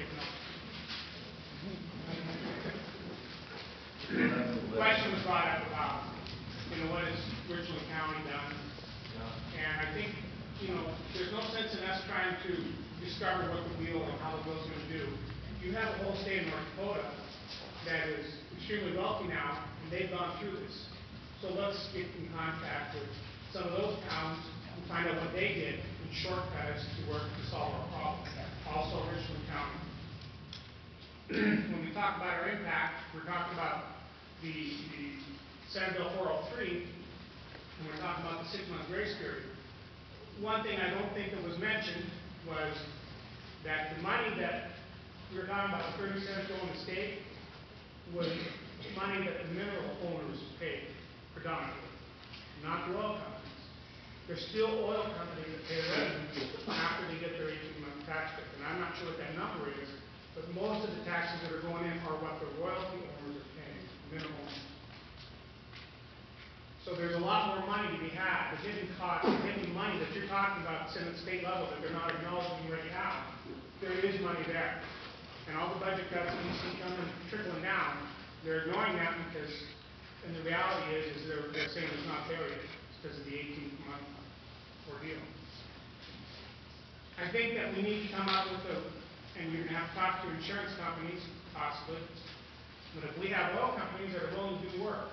take notes. The question was brought up about, what has Richland County done? And I think, there's no sense in us trying to discover what the wheel and how the wheel's going to do. You have a whole state of North Dakota that is extremely wealthy now, and they've gone through this. So let's get in contact with some of those towns and find out what they did and shortcut us to work to solve our problem. Also, Richland County. When we talk about our impact, we're talking about the Senate Bill 403, and we're talking about the 6-month grace period. One thing I don't think that was mentioned was that the money that we were talking about, the 30 cents going to the state, was money that the mineral owners paid predominantly, not the oil companies. There's still oil companies that pay revenue after they get their 18-month tax break, and I'm not sure what that number is, but most of the taxes that are going in are what the royalty owners are paying, mineral owners. So there's a lot more money to be had. The hidden cost, the hidden money that you're talking about at the state level that they're not acknowledging right now, there is money there. And all the budget cuts that you see coming, trickling down, they're ignoring that because, and the reality is they're saying it's not there yet. It's because of the 18-month ordeal. I think that we need to come out with and you're going to have to talk to insurance companies, possibly, but if we have oil companies that are willing to do work,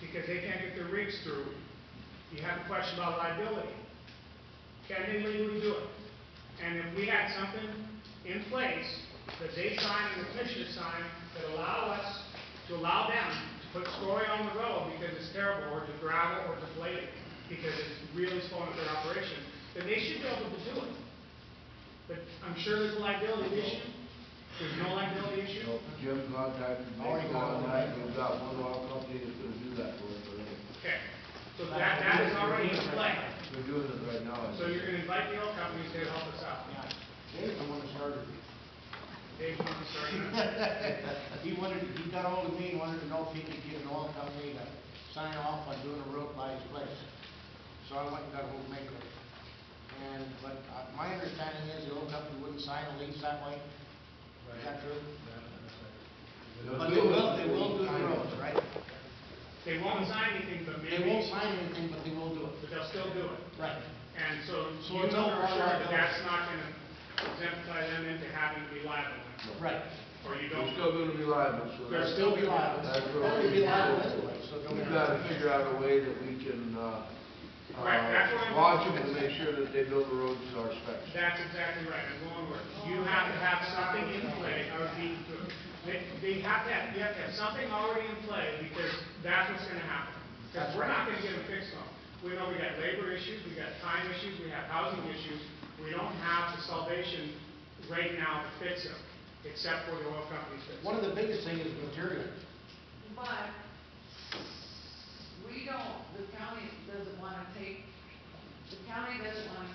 because they can't get their rigs through, you have a question about liability. Can they legally do it? And if we had something in place that they sign and the commissioners sign that allow them to put Story on the road because it's terrible, or to gravel or deflate it because it's really slowing up their operation, then they should be able to do it. But I'm sure there's a liability issue. There's no liability issue. No, Jim contacted me on that. We've got one oil company that's going to do that for us already. Okay. So that is already in play. They're doing it right now. So you're going to invite the oil companies to help us out. Yeah. Dave's the one that started it. Dave's the one that started it. He got hold of me and wanted to know if he could get an oil company to sign off on doing a road by his place. So I went and got hold of Maker. But my understanding is the oil company wouldn't sign a lease that way. Is that true? But they will do the roads, right? They won't sign anything, but maybe. They won't sign anything, but they will do it. But they'll still do it. Right. And so So you it's know all for sure that liability. that's not going to exemplify them into having to be liable. Right. Or you They're don't. still going to be liable. So They're that's, still Be liable. that's They'll be liable anyway, so don't. we've got to figure out a way that we can Right, that's what I'm watch them going to to make sure that they build the roads to our specs. That's exactly right. I'm going with it. You have to have something in play. I would beat to it. You have to have something already in play because that's what's going to happen. Because we're not going to get them fixed on. We know we got labor issues, we got time issues, we have housing issues. We don't have the salvation right now to fix them, except for the oil companies fix them. One of the biggest things is material. But the county doesn't want to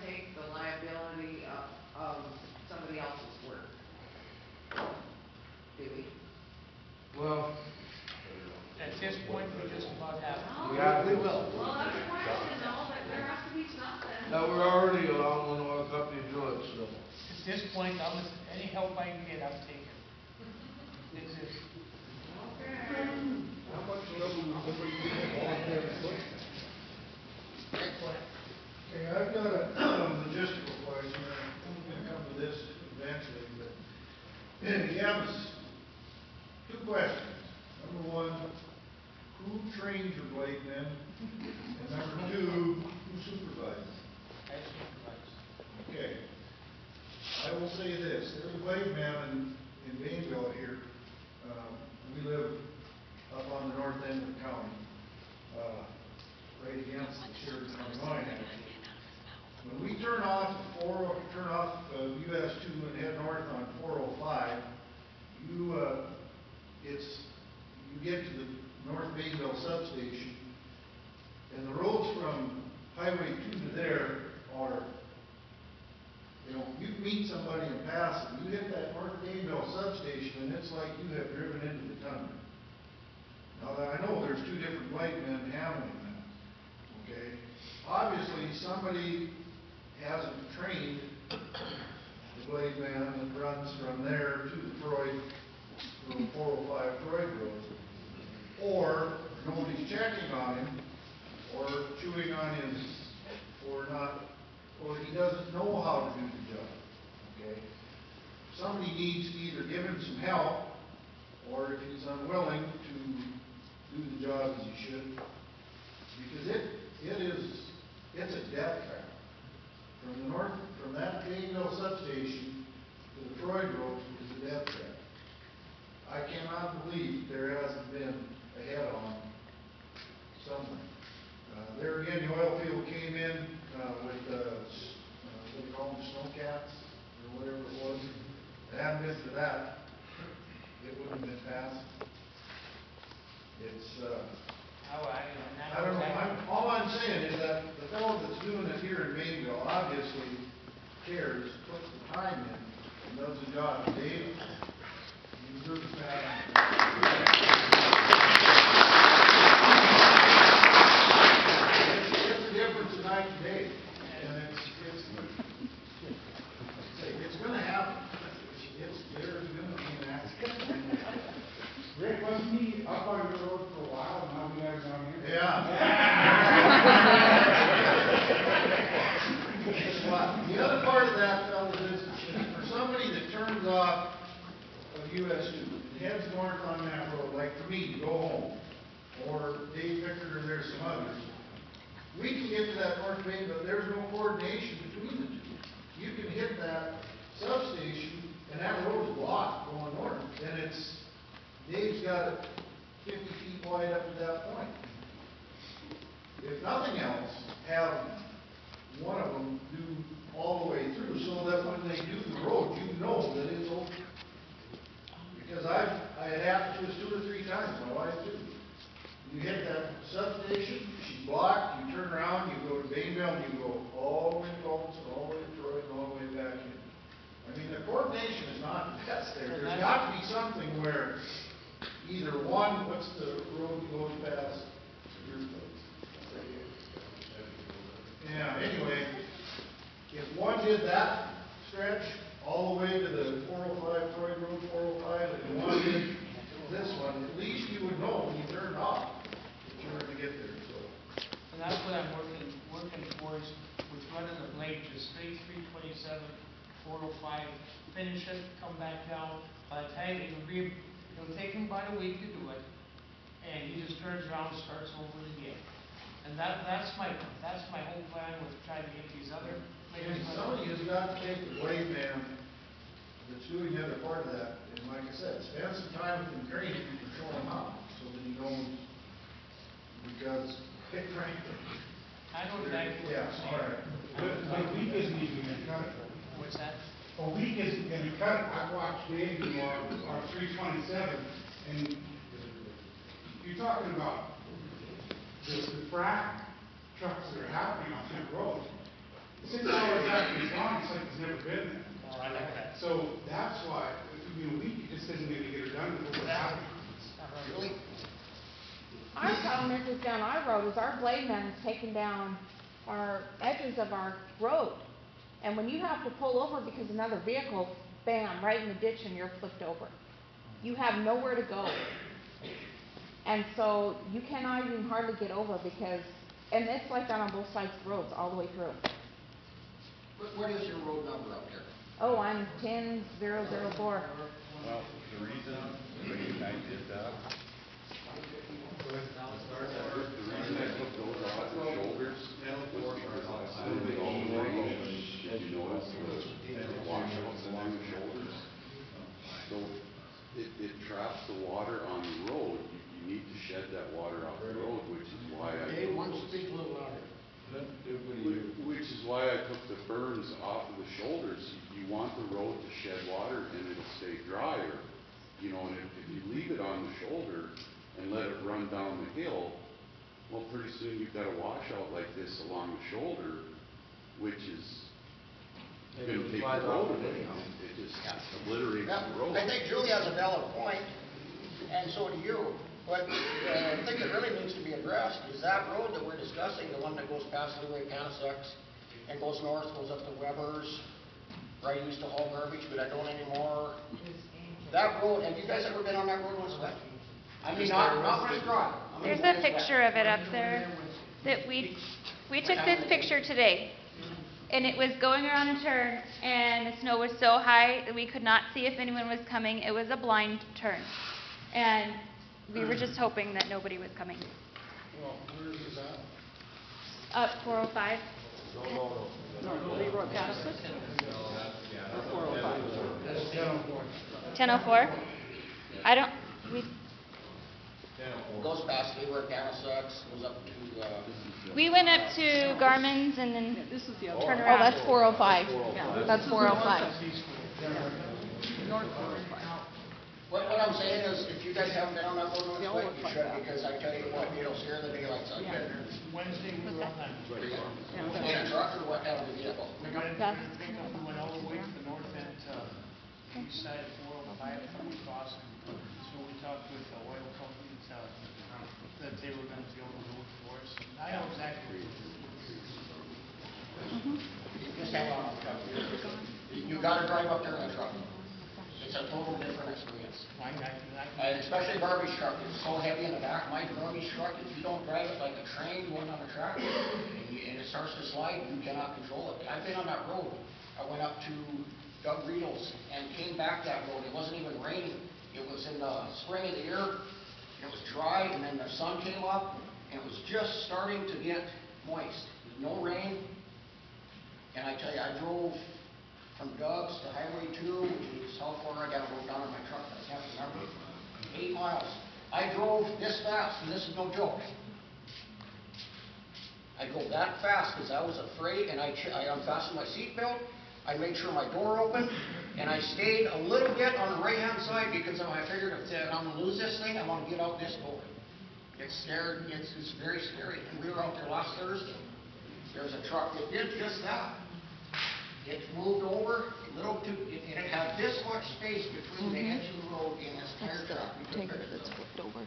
take the liability of somebody else's work. Do we? Well, At this point, we just about have. We will. Well, that's a question though, that there has to be something. now we're already allowing one oil company to do it, so. At this point, any help I can get, I'm taking. It's just, Okay. How much trouble would somebody get in volunteer foot? Okay, I've got a logistical question, I'm gonna come to this eventually, but he has two questions. Number one, who trains your blade men? And number two, who supervises? I supervise. Okay. I will say this, there's a blade man in Bainville here. We live up on the north end of the county, right against the Sheridan County line actually. When we turn off US 2 and head north on 405, you get to the North Bainville substation, and the roads from Highway 2 to there are, you meet somebody and pass them, you hit that North Bainville substation, and it's like you have driven into the tundra. Now, I know there's two different white men handling that, okay? Obviously, somebody hasn't trained the blade man that runs from there to the Freud, from 405 Freud Road. Or nobody's checking on him, or chewing on his, or not, or he doesn't know how to do the job, okay? Somebody needs to either give him some help, or if he's unwilling to do the job as he should, because it's a death trap. From the north, from that Dayville substation to the Freud Road is a death trap. I cannot believe there hasn't been a head-on somewhere. There again, the oil field came in with what do you call them, snowcats, or whatever it was. If it hadn't been for that, it wouldn't have been passed. It's, I don't know, all I'm saying is that the fellow that's doing it here in Mainville obviously cares, puts the time in, and does the job. Dave, you deserve a pat on the back. It's the difference tonight and day, and it's gonna happen. There's gonna be an accident. Rick, wasn't he up on your road for a while, and now we have him down here? Yeah. The other part of that, fellas, is for somebody that turns off of US 2, heads north on that road, like for me, to go home, or Dave Pickard or there's some others, we can get to that north main, but there's no coordination between the two. You can hit that substation, and that road is blocked going north, and Dave's got it 50 feet wide up to that point. If nothing else, have one of them do all the way through, so that when they do the road, you know that it's open. Because it happened to us 2 or 3 times, my wife too. You hit that substation, she's blocked, you turn around, you go to Bainville, and you go all the way to Colton, all the way to Troy, and all the way back in. I mean, the coordination is not the best there. There's got to be something where either one, what's the road that goes past your place? Yeah, anyway, if one did that stretch all the way to the 405, Freud Road 405, and one did this one, at least you would know when you turned off that you were to get there, so. And that's what I'm working towards, with running the blade to straight 327, 405, finish it, come back down. By the time it'll take him about a week to do it, and he just turns around and starts over again. And that's my whole plan with trying to get these other. And somebody has got to take the blade man that's doing the other part of that, and like I said, spend some time with him, training him, and show him how, so that he knows, because, quite frankly. I know exactly what Yeah, you're saying. all right. But a week isn't even gonna cut it. What's that? A week isn't gonna cut it. I watched Dave do our 327, and you're talking about the frac trucks that are happening on that road. 6 hours after he's gone, it's like he's never been there. Oh, I like that. So that's why, a week just isn't gonna get it done before what happens. Really? Our problem is down our road, is our blade man is taking down our edges of our road. And when you have to pull over because another vehicle, bam, right in the ditch and you're flipped over. You have nowhere to go. And so you cannot even hardly get over because, and it's like that on both sides of the roads, all the way through. What is your road number up there? Oh, I'm 10004. Well, the reason I did that, the reason I took those off the shoulders was because I assumed all the rain, as you notice, the washouts along the shoulders. So it traps the water on the road. You need to shed that water off the road, which is why I Dave, took one those. speak a little louder. Which is why I took the berms off of the shoulders. You want the road to shed water and it'll stay drier. You know, and if you leave it on the shoulder and let it run down the hill, well, pretty soon you've got a washout like this along the shoulder, which is gonna take the road away. It just obliterates the road. I think Julie has a valid point, and so do you. But the thing that really needs to be addressed is that road that we're discussing, the one that goes past Leeway Panasox and goes north, goes up to Weber's, where I used to haul garbage, but I don't anymore. That road, have you guys ever been on that road when it's wet? I mean, not when it's dry. I mean, There's when a it's wet. picture of it up there that we took this picture today. And it was going around a turn and the snow was so high that we could not see if anyone was coming. It was a blind turn. And we were just hoping that nobody was coming. Well, where is this at? Up 405. No, Lee Road Genesis? Or 405? 1004. I don't, we, Goes past Leroy Canisex, goes up to, we went up to Garmin's and then This is the other. turn Oh, around. that's 405. Yeah, that's 405. what I'm saying is, if you guys haven't been on that road when it's wet, you should, because I tell you what, it'll scare the daylights out of you. Wednesday, we were on that. In a truck or what kind of a vehicle? We went all the way to the north end, east side of 405, from crossing. So we talked with the oil companies, that they were gonna build a road for us. I know exactly. Just hang on, you gotta drive up there in a truck. It's a total different experience. And especially garbage truck, it's so heavy in the back, my garbage truck, if you don't drive it like a train going on a track, and it starts to slide, you cannot control it. I've been on that road. I went up to Doug Riedel's and came back that road. It wasn't even raining. It was in the spring of the year, and it was dry, and then the sun came up, and it was just starting to get moist. No rain. And I tell you, I drove from Doug's to Highway 2, which is how far I gotta go down in my truck, I can't remember. 8 miles. I drove this fast, and this is no joke. I drove that fast because I was afraid, and I unfastened my seatbelt. I made sure my door opened, and I stayed a little bit on the right-hand side because I figured if I'm gonna lose this thing, I want to get out this door. It's scared. It's very scary. And we were out there last Thursday. There's a truck that did just that. It moved over a little too, and it had this much space between the edge of the road and this tire truck. We took Tanker pictures that's of it. flipped over.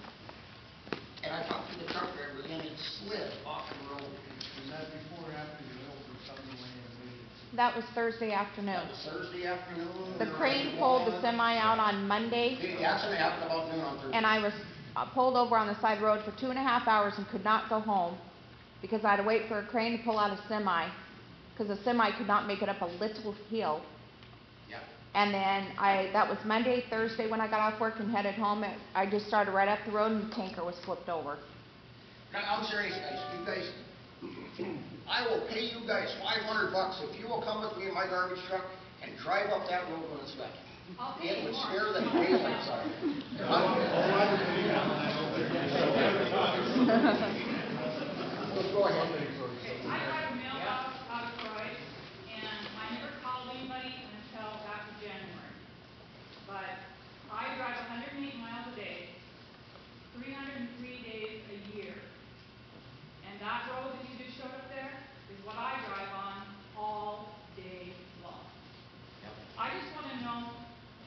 And I talked to the truck driver, and it slid off the road. Was that before or after the oil for somebody went in and waited? That was Thursday afternoon. That was Thursday afternoon. The crane pulled the semi out on Monday, The accident happened about noon on Thursday. and I was pulled over on the side road for 2.5 hours and could not go home because I had to wait for a crane to pull out a semi, because the semi could not make it up a little hill. Yeah. And then that was Monday, Thursday when I got off work and headed home, I just started right up the road and the tanker was flipped over. No, I'm serious, guys. You guys, I will pay you guys $500 if you will come with me in my garbage truck and drive up that road when it's wet. It would scare the daylights out of you. Go ahead. I drive a mailbox out of Troy, and I never called anybody until after January. But I drive 108 miles a day, 303 days a year. And that road that you just showed up there is what I drive on all day long. I just want to know,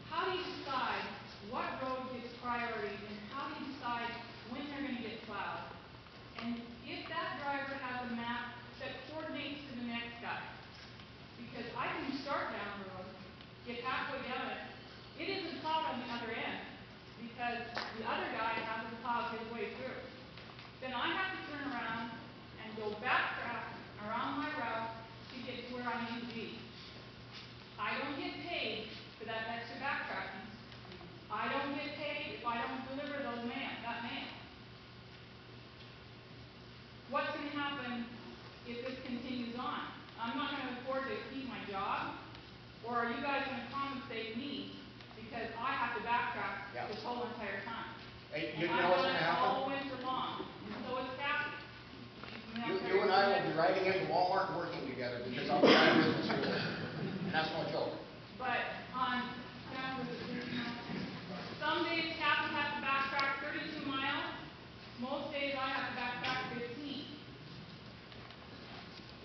how do you decide what road gets priority, and how do you decide when they're going to get plowed? And if that driver has a map that coordinates to the next guy, because I can start down the road, get halfway down it, it isn't plowed on the other end, because the other guy hasn't plowed his way through. Then I have to turn around and go backtrack around my route to get to where I need to be. I don't get paid for that extra backtracking. I don't get paid if I don't deliver that mail. What's going to happen if this continues on? I'm not going to afford to keep my job, or are you guys going to compensate me because I have to backtrack this whole entire time? Hey, And you I've know what's done gonna it happen? all winter long, and so is Kathy. You and I will be riding into Walmart and working together because I'll be driving this road. And that's no joke. But on, some days Kathy has to backtrack 32 miles, most days I have to backtrack 15.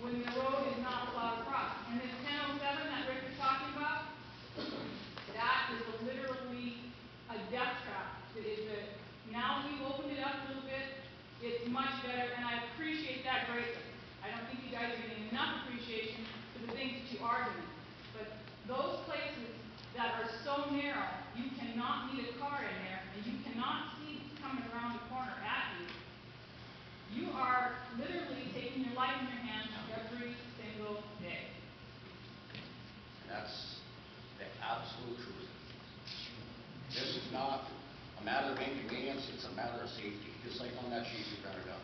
When the road is not plowed across. And this 1007 that Rick is talking about, that is literally a death trap. Now we your life in your hands every single day. And that's the absolute truth. This is not a matter of inconvenience, it's a matter of safety, just like on that sheet you printed out.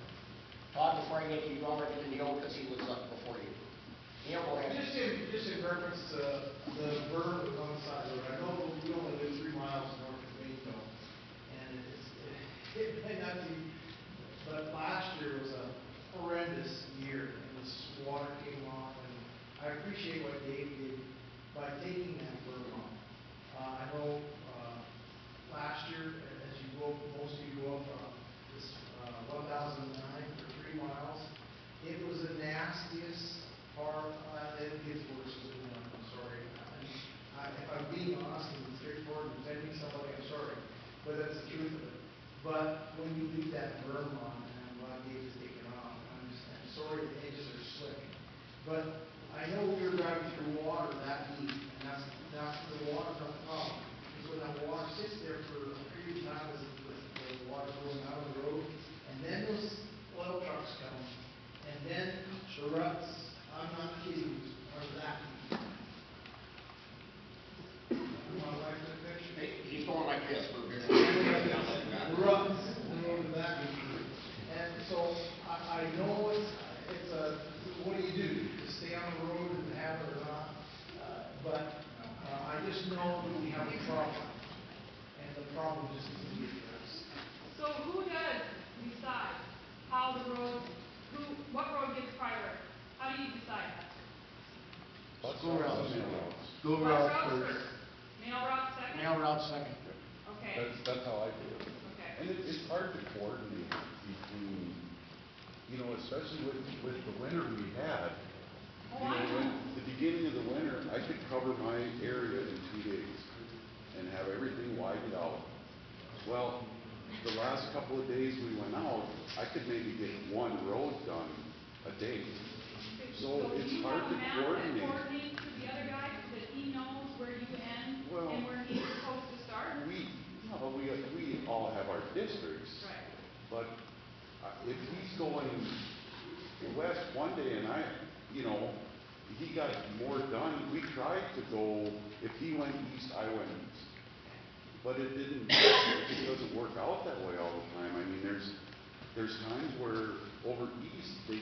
Todd, before I get to you, I'll get to Neil, because he was up before you. Neil, go ahead. Just in reference to the berm that was on the side of the road, I know we only live 3 miles north of Greenville, and it may not be, but last year was a horrendous year, and this water came off, and I appreciate what Dave did by taking that berm off. I know, last year, as you go, most of you go up, this, 1009 for 3 miles, it was the nastiest part, it gets worse as we go, I'm sorry. If I'm being honest and straightforward and offending somebody, I'm sorry, but that's the truth of it. But when you leave that berm on, and I'm glad Dave is taken off, I'm sorry the edges are slick. But I know we were driving through water that deep, and that's the water's not the problem. Because when that water sits there for a period of time, as the water's going out of the road, and then those oil trucks come, and then the ruts, I'm not kidding you, are that deep. My wife took a picture. Hey, he's going like this for a minute. The ruts, the road to that deep. And so I know it's a, what do you do? To stay on the road and have it or not? But I just know that we have a problem, and the problem just needs to be addressed. So who does decide how the road, what road gets priority? How do you decide that? School routes. School What routes route first. Mail route second? Mail route second. Okay, That's how I do it. okay. And it's hard to coordinate between, you know, especially with the winter we had. Oh, You I know, know. when, the beginning of the winter, I could cover my area in 2 days and have everything widened out. Well, the last couple of days we went out, I could maybe get 1 road done a day. So it's hard to Do you have a map that coordinate. coordinates to the other guy, so that he knows where you end Well, and where he's supposed to start? We all have our districts. Right. But if he's going west one day and he got more done, we tried to go, if he went east, I went east. But it doesn't work out that way all the time. I mean, there's times where over east, they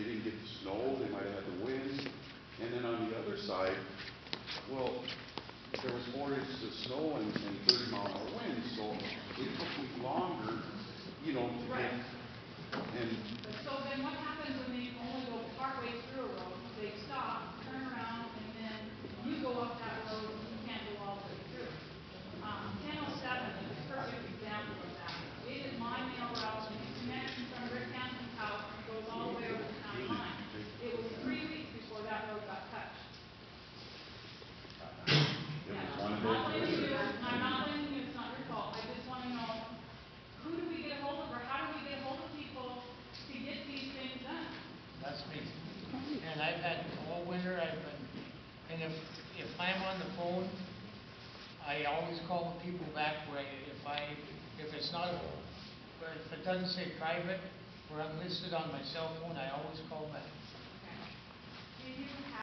didn't get the snow, they might have had the wind. And then on the other side, well, there was more inches of snow and 30-mile-an-hour winds, so it took me longer, to Right. get, and So then what happens when they only go partway through a road? They stop, turn around, and then you go up that road and you can't go all the way through. 1007 is a perfect example of that. It is my mail route, and it connects from Rick Hampton's house and goes all the way over the county line. It was 3 weeks before that road got touched. it was one of those winters. I'm not blaming you, it's not your fault. I just want to know, who do we get a hold of, or how do we get a hold of people to get these things done? That's me. And I've had all winter, and if I'm on the phone, I always call the people back where if it's not, if it doesn't say private, where I'm listed on my cell phone, I always call back. Do you have